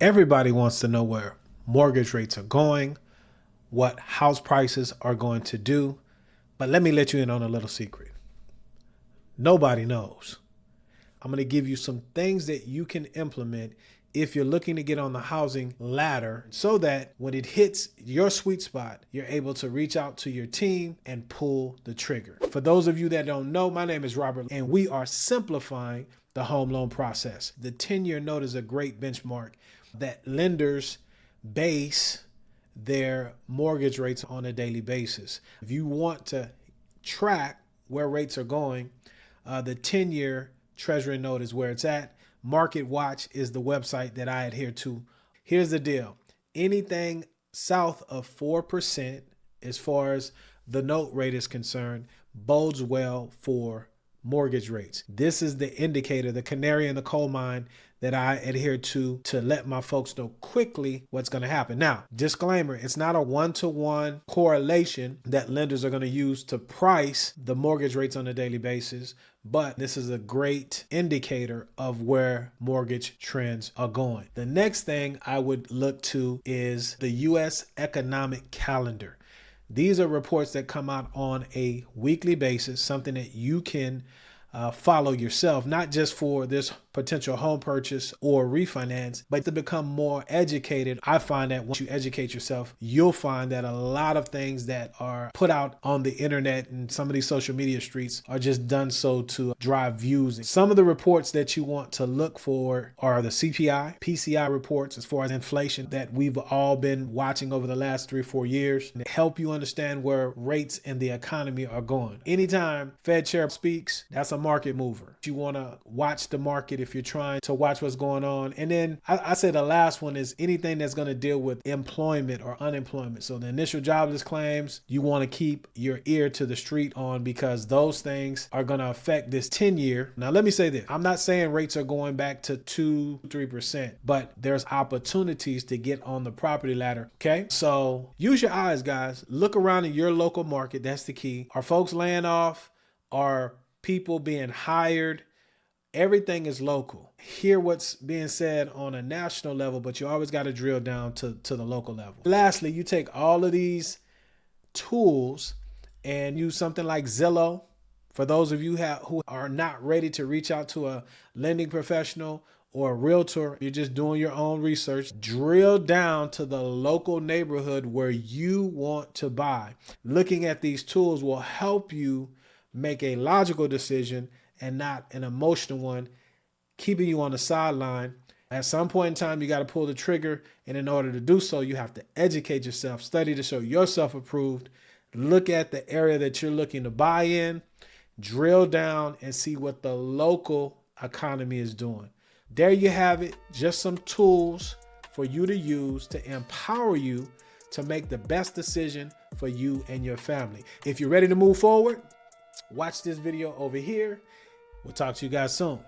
Everybody wants to know where mortgage rates are going, what house prices are going to do. But let me let you in on a little secret. Nobody knows. I'm going to give you some things that you can implement if you're looking to get on the housing ladder so that when it hits your sweet spot, you're able to reach out to your team and pull the trigger. For those of you that don't know, my name is Robert, and we are simplifying the home loan process. The 10-year note is a great benchmark that lenders base their mortgage rates on a daily basis. If you want to track where rates are going, the 10-year Treasury note is where it's at. Market Watch is the website that I adhere to. Here's the deal. Anything south of 4% as far as the note rate is concerned bodes well for mortgage rates. This is the indicator, the canary in the coal mine that I adhere to let my folks know quickly what's going to happen. Now, disclaimer, it's not a one-to-one correlation that lenders are going to use to price the mortgage rates on a daily basis, but this is a great indicator of where mortgage trends are going. The next thing I would look to is the U.S. economic calendar. These are reports that come out on a weekly basis, something that you can follow yourself, not just for this potential home purchase or refinance, but to become more educated. I find that once you educate yourself, you'll find that a lot of things that are put out on the internet and some of these social media streets are just done so to drive views. Some of the reports that you want to look for are the CPI, PCI reports as far as inflation that we've all been watching over the last 3 or 4 years to help you understand where rates and the economy are going. Anytime Fed chair speaks, that's a market mover. You want to watch the market if you're trying to watch what's going on. And then I say the last one is anything that's going to deal with employment or unemployment. So the initial jobless claims, you want to keep your ear to the street on because those things are going to affect this 10-year. Now, let me say this. I'm not saying rates are going back to 2-3%, but there's opportunities to get on the property ladder. Okay. So use your eyes, guys. Look around in your local market. That's the key. Are folks laying off? Are people being hired? Everything is local. Hear what's being said on a national level, but you always got to drill down to the local level. Lastly, you take all of these tools and use something like Zillow. For those of you who are not ready to reach out to a lending professional or a realtor, you're just doing your own research, drill down to the local neighborhood where you want to buy. Looking at these tools will help you make a logical decision and not an emotional one, keeping you on the sideline. At some point in time, you got to pull the trigger. And in order to do so, you have to educate yourself, study to show yourself approved, look at the area that you're looking to buy in, drill down and see what the local economy is doing. There you have it. Just some tools for you to use to empower you to make the best decision for you and your family. If you're ready to move forward, watch this video over here. We'll talk to you guys soon.